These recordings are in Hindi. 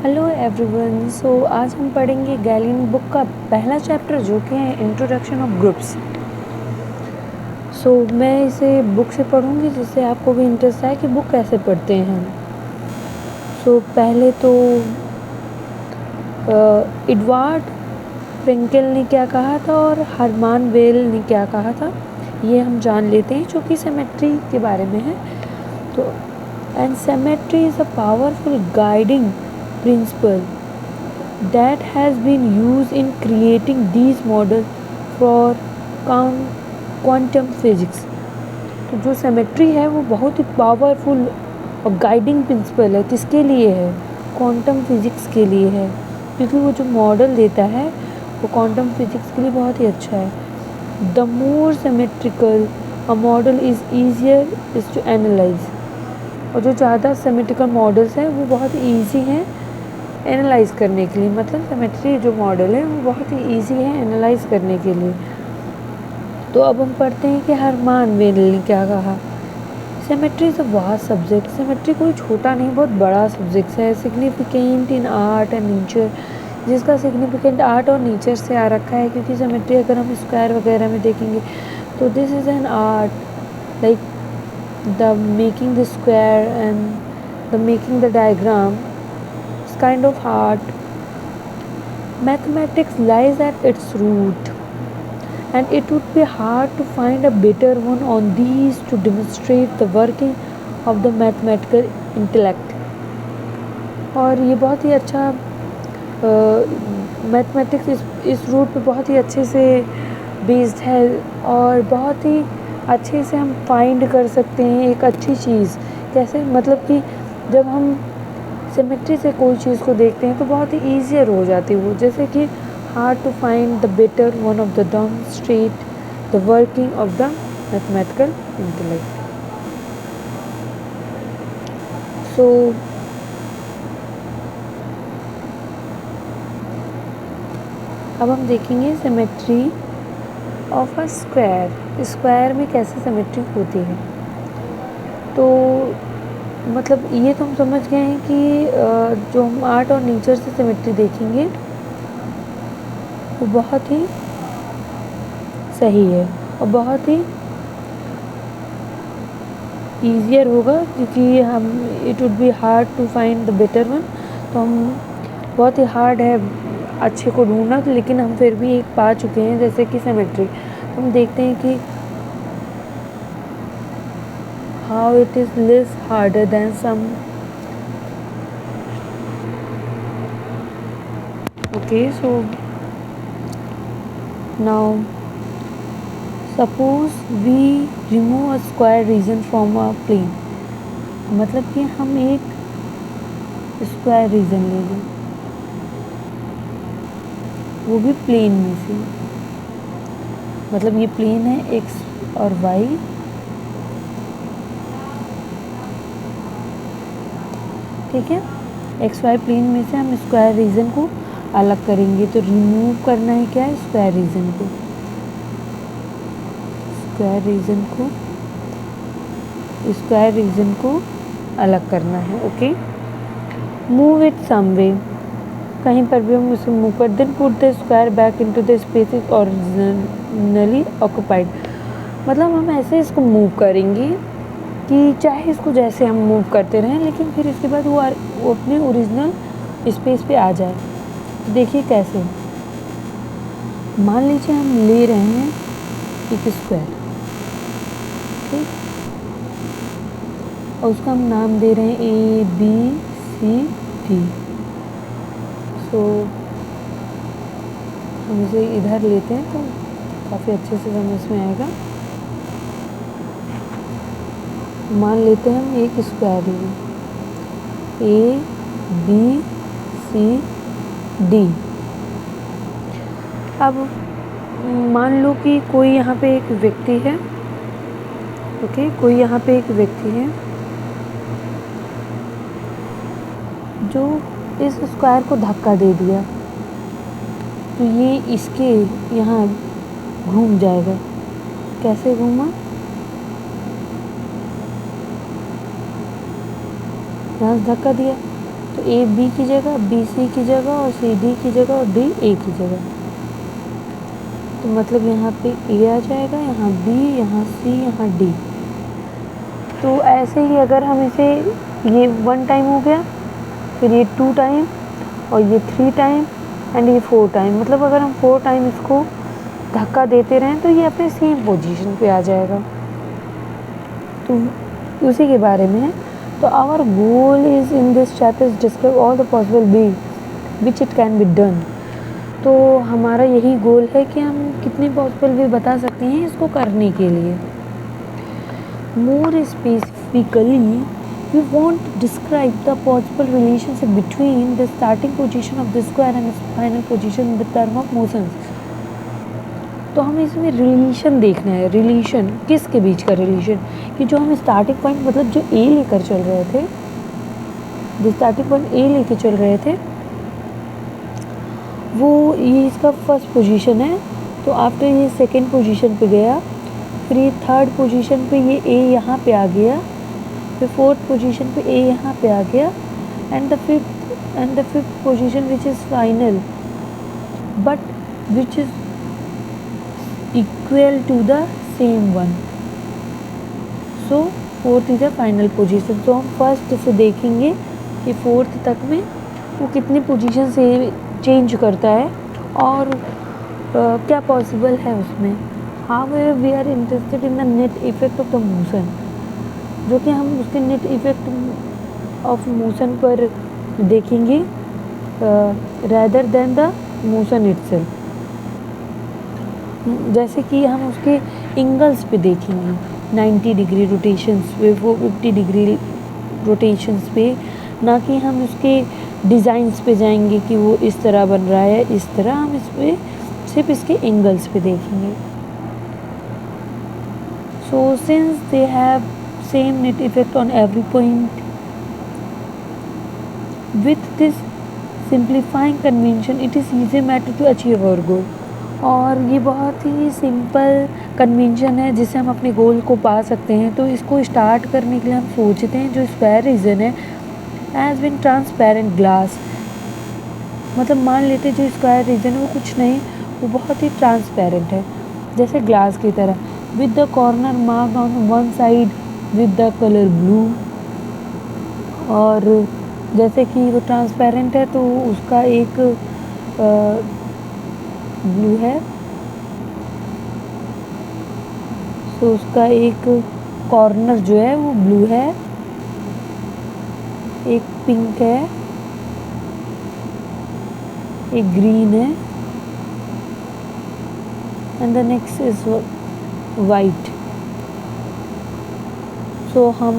Hello everyone. आज हम पढ़ेंगे गैलिन बुक का पहला चैप्टर जो कि है इंट्रोडक्शन ऑफ ग्रुप्स। मैं इसे बुक से पढ़ूंगी जिससे आपको भी इंटरेस्ट आए कि बुक कैसे पढ़ते हैं हम। पहले तो एडवर्ड फ्रेंकेल ने क्या कहा था और हरमान वेल ने क्या कहा था ये हम जान लेते हैं, जो कि सिमेट्री के बारे में है। तो and symmetry is a powerful guiding principle that has been used in creating these models for quantum physics। तो जो सिमेट्री है वो बहुत ही पावरफुल और गाइडिंग प्रिंसिपल है। किसके लिए है? क्वांटम फिजिक्स के लिए है, क्योंकि वो जो मॉडल देता है वो क्वांटम फिजिक्स के लिए बहुत ही अच्छा है। The more symmetrical a model is easier is to analyse. और जो ज़्यादा सिमेट्रिकल मॉडल्स हैं वो बहुत ईजी हैं एनालाइज़ करने के लिए। मतलब सिमेट्री जो मॉडल है वो बहुत ही ईजी है एनालाइज़ करने के लिए। तो अब हम पढ़ते हैं कि हरमान वेल ने क्या कहा। Symmetry is a vast subject. Symmetry कोई छोटा नहीं, बहुत बड़ा सब्जेक्ट है। Significant in art and nature, जिसका सिग्निफिकेंट आर्ट और नेचर से आ रखा है, क्योंकि सिमेट्री अगर हम स्क्वायर वगैरह में देखेंगे तो this is an art, like the making the square and the making the diagram kind of art. Mathematics lies at its root, and it would be hard to find a better one on these to demonstrate the working of the mathematical intellect। और ये बहुत ही अच्छा मैथमेटिक्स इस रूट पे बहुत ही अच्छे से बेस्ड है, और बहुत ही अच्छे से हम फाइंड कर सकते हैं एक अच्छी चीज़। कैसे? मतलब कि जब हम सिमेट्री से कोई चीज़ को देखते हैं तो बहुत ही ईजियर हो जाती है वो। जैसे कि hard to find the better one of the demonstrate the working of the mathematical intellect. अब हम देखेंगे symmetry of a square. Square में कैसे सिमेट्री होती है। तो मतलब ये तो हम समझ गए हैं कि जो हम आर्ट और नेचर से सिमेट्री देखेंगे वो बहुत ही सही है और बहुत ही ईजियर होगा, क्योंकि हम it would be hard to find the better one. तो हम बहुत ही हार्ड है अच्छे को ढूंढना, लेकिन हम फिर भी एक पा चुके हैं जैसे कि सिमेट्री। तो हम देखते हैं कि how it is less harder than some. Okay, so now suppose we remove a square region from a plane. मतलब कि हम एक स्क्वायर रीजन ले लें, वो भी प्लेन में से। मतलब ये प्लेन है एक्स और वाई, ठीक है। एक्स वाई प्लेन में से हम स्क्वायर रीजन को अलग करेंगे। तो रिमूव करना है क्या है? स्क्वायर रीजन को। स्क्वायर रीजन को अलग करना है। Okay, move it some way. कहीं पर भी हम उसे मूव कर then put the square back into the spaces originally occupied. मतलब हम ऐसे इसको मूव करेंगे कि चाहे इसको जैसे हम मूव करते रहें, लेकिन फिर इसके बाद वो अपने ओरिजिनल स्पेस पे आ जाए। देखिए कैसे। मान लीजिए हम ले रहे हैं एक स्क्वायर, ठीक, और उसका हम नाम दे रहे हैं ए बी सी डी। सो हम इसे इधर लेते हैं तो काफ़ी अच्छे से समझ में आएगा। मान लेते हैं हम एक स्क्वायर लें, ए बी सी डी। अब मान लो कि कोई यहाँ पे एक व्यक्ति है। ओके, कोई यहाँ पे एक व्यक्ति है जो इस स्क्वायर को धक्का दे दिया, तो ये इसके यहाँ घूम जाएगा। कैसे घूमा? यहाँ से धक्का दिया तो ए बी की जगह, बी सी की जगह और सी डी की जगह और डी ए की जगह। तो मतलब यहाँ पे ए आ जाएगा, यहाँ बी, यहाँ सी, यहाँ डी। तो ऐसे ही अगर हम इसे, ये 1 टाइम हो गया, फिर ये 2 टाइम और ये 3 टाइम एंड ये 4 टाइम, मतलब अगर हम 4 टाइम इसको धक्का देते रहें तो ये अपने सेम पोजीशन पे आ जाएगा। तो उसी के बारे में है। तो our goal is in this chapter is describe all the possible way which it can be done. तो हमारा यही गोल है कि हम कितने पॉसिबल वे बता सकते हैं इसको करने के लिए। More specifically we want to describe the possible relationship between the starting position of the square and its final position in the term of motions। तो हमें इसमें रिलेशन देखना है। रिलेशन किसके बीच का रिलेशन, कि जो हम स्टार्टिंग पॉइंट मतलब जो ए लेकर चल रहे थे, जो स्टार्टिंग पॉइंट ए लेकर चल रहे थे वो ये इसका फर्स्ट पोजीशन है। तो आफ्टर ये सेकंड पोजीशन पे गया, फिर ये थर्ड पोजीशन पे ये ए यहाँ पे आ गया, फिर फोर्थ पोजीशन पे ए यहाँ पे आ गया and the fifth position which is final but which is equal to the same one. So fourth is the final position. तो हम फर्स्ट से देखेंगे कि फोर्थ तक में वो कितनी पोजीशन से चेंज करता है और क्या पॉसिबल है उसमें। However we are interested in the net effect of the motion, जो कि हम उसके नेट इफेक्ट ऑफ मोशन पर देखेंगे rather than the motion itself. जैसे कि हम उसके एंगल्स पे देखेंगे, 90 डिग्री रोटेशंस पे, 450 डिग्री रोटेशंस पे, ना कि हम उसके डिज़ाइंस पे जाएंगे कि वो इस तरह बन रहा है इस तरह। हम इस पे सिर्फ इसके एंगल्स पे देखेंगे। So since they have same net effect on every point, with this simplifying convention it is easy matter to achieve our goal। और ये बहुत ही सिंपल कन्वेंशन है जिससे हम अपने गोल को पा सकते हैं। तो इसको स्टार्ट करने के लिए हम सोचते हैं जो स्क्वायर रीजन है एज बिन ट्रांसपेरेंट ग्लास, मतलब मान लेते हैं जो स्क्वायर रीजन है वो कुछ नहीं, वो बहुत ही ट्रांसपेरेंट है जैसे ग्लास की तरह, with the corner marked on one side with the colour blue. और जैसे कि वो ट्रांसपेरेंट है तो उसका एक ब्लू है, तो उसका एक कॉर्नर जो है वो ब्लू है, एक पिंक है, एक ग्रीन है and the next is white. So हम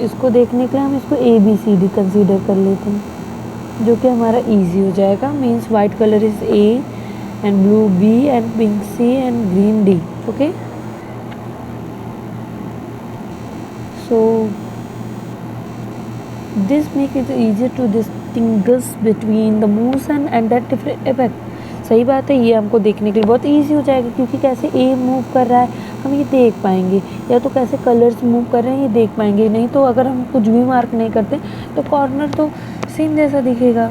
इसको देखने के लिए हम इसको ABCD कंसीडर कर लेते हैं, जो कि हमारा इजी हो जाएगा। Means white colour is A and blue B and pink C and green D। Okay, so this make it easier to distinguish between the motion and that different effect। सही बात है, ये हमको देखने के लिए बहुत इजी हो जाएगा क्योंकि कैसे ए मूव कर रहा है हम ये देख पाएंगे, या तो कैसे कलर्स मूव कर रहे हैं ये देख पाएंगे। नहीं तो अगर हम कुछ भी मार्क नहीं करते तो कॉर्नर तो सेम जैसा दिखेगा।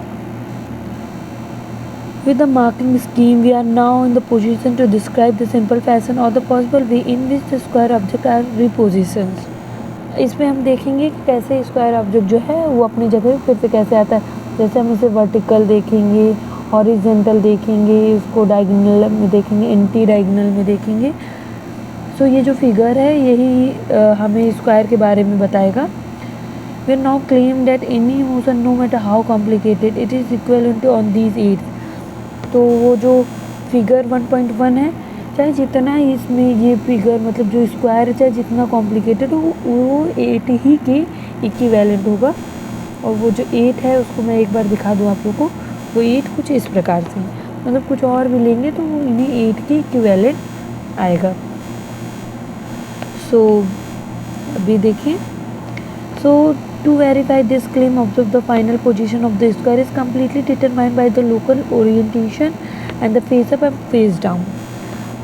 With the marking scheme, we are now in the position to describe the simple fashion or the possible way in which the square object are repositions। इसमें हम देखेंगे कि कैसे स्क्वायर ऑब्जेक्ट जो है वो अपनी जगह फिर से कैसे आता है। जैसे हम इसे वर्टिकल देखेंगे, हॉरिजेंटल देखेंगे, इसको डायगोनल में देखेंगे, एंटी डायगोनल में देखेंगे। सो ये जो फिगर है यही हमें स्क्वायर के बारे में बताएगा। We now claim that any motion, no matter how complicated, it is equivalent on these 8। तो वो जो फिगर 1.1 है, चाहे जितना इसमें ये फिगर मतलब जो स्क्वायर है चाहे जितना कॉम्प्लिकेटेड हो वो 8 ही के इक्विवेलेंट होगा। और वो जो 8 है उसको मैं एक बार दिखा दूँ आप लोगों को, वो 8 कुछ इस प्रकार से, मतलब कुछ और भी लेंगे तो वो इन्हीं 8 के इक्विवेलेंट आएगा। सो अभी देखिए, सो to verify this claim, observe the final position of the square is completely determined by the local orientation and the face up and face down।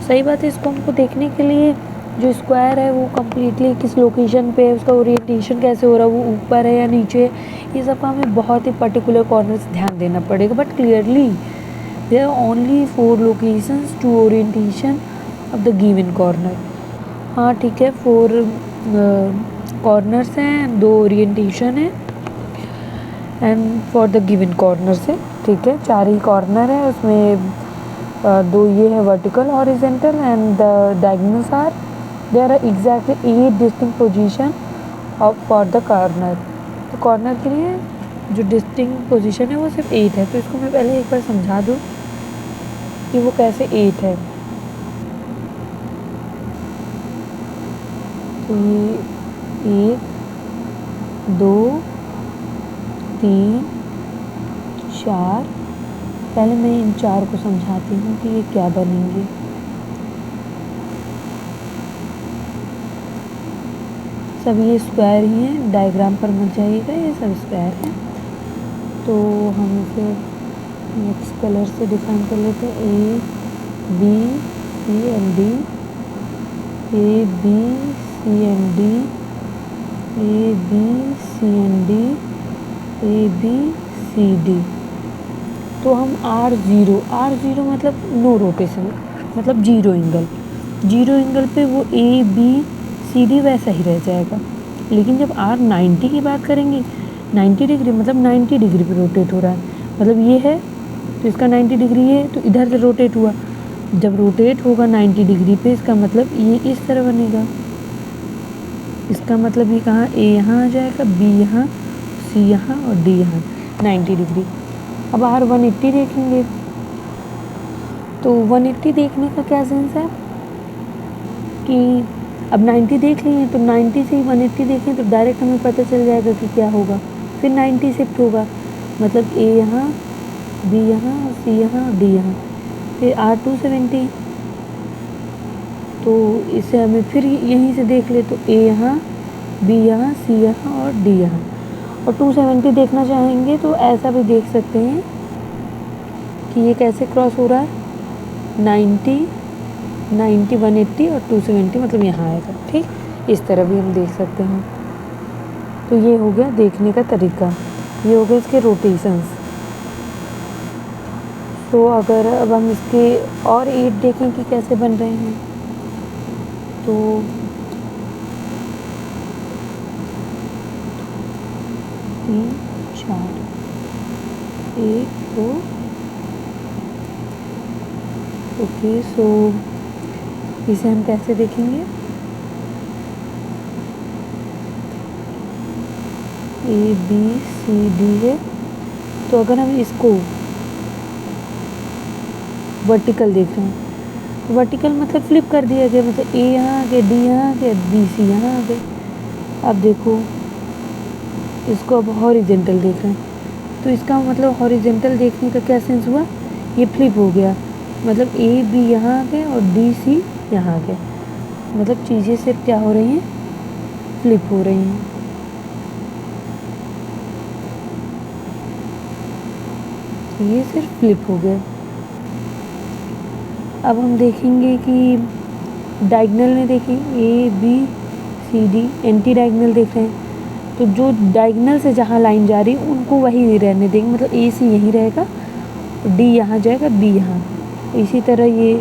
सही बात है, इसको हमको देखने के लिए जो स्क्वायर है वो कम्प्लीटली किस लोकेशन पे है, उसका ओरिएंटेशन कैसे हो रहा है, वो ऊपर है या नीचे है, ये सब का हमें बहुत ही पर्टिकुलर कॉर्नर्स ध्यान देना पड़ेगा. But clearly there are only 4 locations to orientation of the given corner. हाँ ठीक है, 4 कॉर्नर्स हैं, 2 ओरिएंटेशन है and for the given corners है. ठीक है, 4 ही कॉर्नर है, उसमें 2 ये है vertical horizontal and the diagonals are there are exactly 8 distinct position of for the corner. तो कॉर्नर के लिए जो डिस्टिंक्ट पोजीशन है वो सिर्फ 8 है. तो इसको मैं पहले एक बार समझा दूँ कि वो कैसे 8 है. तो ये 1 2 3 4. पहले मैं इन 4 को समझाती हूँ कि ये क्या बनेंगे. सब ये स्क्वायर ही हैं, डायग्राम पर मत जाइएगा, ये सब स्क्वायर हैं. तो हम इसे नेक्स्ट कलर से डिफाइन कर लेते हैं. A B C and D, A B C and D, A B C and D, A B C D. तो हम R0 मतलब नो रोटेशन, मतलब जीरो एंगल पे वो ए बी सी डी वैसा ही रह जाएगा. लेकिन जब R90 की बात करेंगे, 90 डिग्री मतलब 90 डिग्री पे रोटेट हो रहा है, मतलब ये है तो इसका 90 डिग्री है, तो इधर से रोटेट हुआ. जब रोटेट होगा 90 डिग्री पे, इसका मतलब ये इस तरह बनेगा. इसका मतलब ये कहाँ, ए यहाँ आ जाएगा, बी यहाँ, सी यहाँ और डी यहाँ 90 डिग्री. अब R180 देखेंगे, तो 180 देखने का क्या सेंस है कि अब 90 देख लिए तो 90 से ही 180 देखें तो डायरेक्ट हमें पता चल जाएगा कि क्या होगा. फिर 90 शिफ्ट होगा, मतलब ए यहाँ, बी यहाँ, सी यहाँ और डी यहाँ. फिर R270, तो इसे हमें फिर यहीं से देख ले तो ए यहाँ, बी यहाँ, सी यहाँ और डी यहाँ. और 270 देखना चाहेंगे तो ऐसा भी देख सकते हैं कि ये कैसे क्रॉस हो रहा है, 90 180 और 270 मतलब यहाँ आएगा. ठीक, इस तरह भी हम देख सकते हैं. तो ये हो गया देखने का तरीका, ये हो गए इसके रोटेशंस. तो अगर अब हम इसके और 8 देखें कि कैसे बन रहे हैं, तो 3 4 1 2. ओके, सो इसे हम कैसे देखेंगे, ए बी सी डी है. तो अगर हम इसको वर्टिकल देख रहे हैं, वर्टिकल मतलब फ्लिप कर दिया गया, मतलब ए यहाँ आ गया, डी यहाँ आ गया, बी सी यहाँ आ गए. अब देखो इसको अब हॉरिजेंटल देख रहे हैं, तो इसका मतलब हॉरिजेंटल देखने का क्या सेंस हुआ, ये फ्लिप हो गया, मतलब ए बी यहाँ आ गए और डी सी यहाँ आ गए. मतलब चीज़ें सिर्फ क्या हो रही हैं, फ्लिप हो रही हैं. ये सिर्फ फ्लिप हो गए. अब हम देखेंगे कि डायगोनल में देखें, A B C D anti diagonal देख रहे हैं, तो जो डायगोनल से जहाँ लाइन जा रही है उनको वही रहने देंगे, मतलब ए सी यहीं रहेगा, डी यहाँ जाएगा, बी यहाँ. इसी तरह ये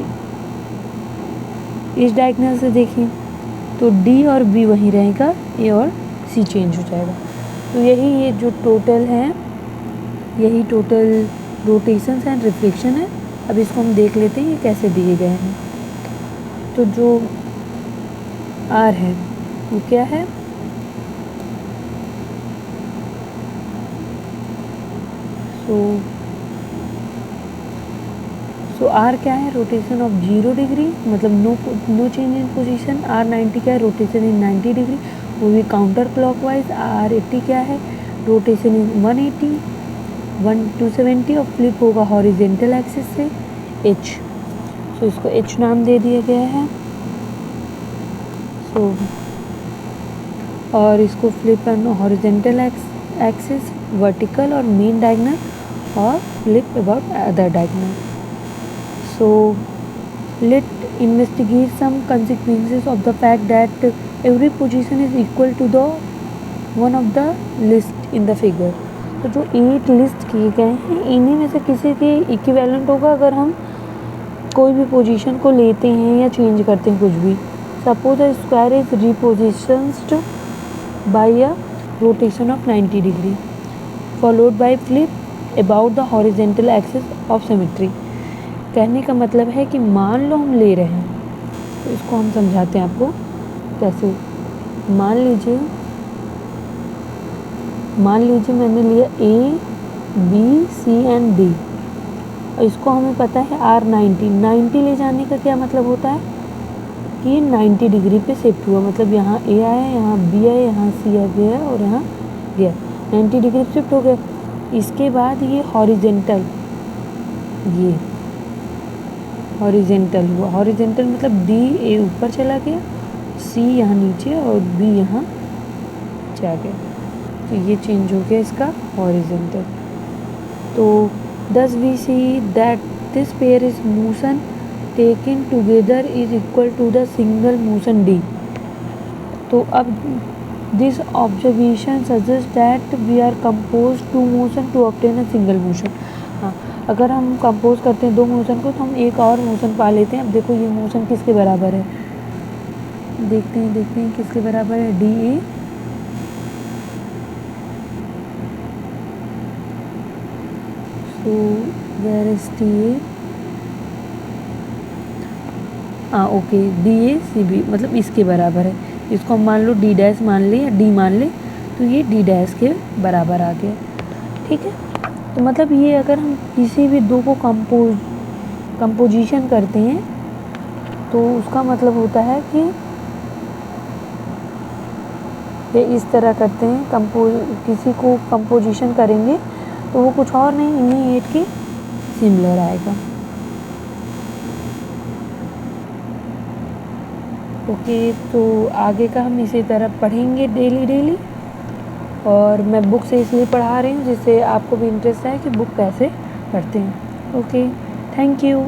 इस डायगोनल से देखें तो डी और बी वहीं रहेगा, ए और सी चेंज हो जाएगा. तो यही ये जो टोटल है, यही टोटल रोटेशंस एंड रिफ्लेक्शन है. अब इसको हम देख लेते हैं ये कैसे दिए गए हैं. तो जो आर है वो क्या है, सो आर क्या है, रोटेशन ऑफ 0 डिग्री, मतलब no change in position. R90 क्या है, रोटेशन इन 90 डिग्री, वो भी काउंटर क्लॉकवाइज. R80 क्या है, रोटेशन इन 180 270 और फ्लिप होगा हॉरिजेंटल एक्सिस से H. सो इसको H नाम दे दिया गया है. सो और इसको flip and horizontal axis, vertical और मेन डायगोनल, और flip about other diagonal. So let investigate some consequences of the fact that every position is equal to the one of the list in the figure। तो जो 8 लिस्ट किए गए हैं इन्हीं में से किसी के इक्विवेलेंट होगा अगर हम कोई भी पोजीशन को लेते हैं या चेंज करते हैं कुछ भी। Suppose a square is repositioned by a rotation of 90 degree followed by flip about the horizontal axis of symmetry. कहने का मतलब है कि मान लो हम ले रहे हैं, तो इसको हम समझाते हैं आपको कैसे। मान लीजिए मैंने लिया A, B, C and D, और इसको हमें पता है R90 ले जाने का क्या मतलब होता है कि 90 डिग्री पे शिफ्ट हुआ, मतलब यहाँ A आया, यहाँ B आया, यहाँ C आ गया और यहाँ गया, 90 डिग्री शिफ्ट हो गया। इसके बाद ये हॉरिजेंटल हुआ। हॉरिजेंटल मतलब D A ऊपर चला गया, C यहाँ नीचे और B यहाँ जा गया, तो ये चेंज हो गया इसका हॉरिजेंटल। तो thus we see that this pair is motion taken together is equal to the single motion D। तो अब this observation suggests that we are composed two motion to obtain a single motion। हाँ, अगर हम कंपोज करते हैं 2 मोशन को तो हम एक और मोशन पा लेते हैं। अब देखो ये मोशन किसके बराबर है, देखते हैं किसके बराबर है, DA तो where is DA, okay DACB मतलब इसके बराबर है। इसको हम मान लो D डैश मान ले या D मान ले, तो ये D डैश के बराबर आ गया। ठीक है, तो मतलब ये अगर हम किसी भी दो को कंपोजिशन करते हैं तो उसका मतलब होता है कि ये इस तरह करते हैं, किसी को कंपोजिशन करेंगे तो वो कुछ और नहीं इन्हीं 8 के सिमिलर आएगा। ओके, तो आगे का हम इसी तरह पढ़ेंगे डेली। और मैं बुक से इसलिए पढ़ा रही हूँ जिससे आपको भी इंटरेस्ट है कि बुक कैसे पढ़ते हैं। Okay, thank you.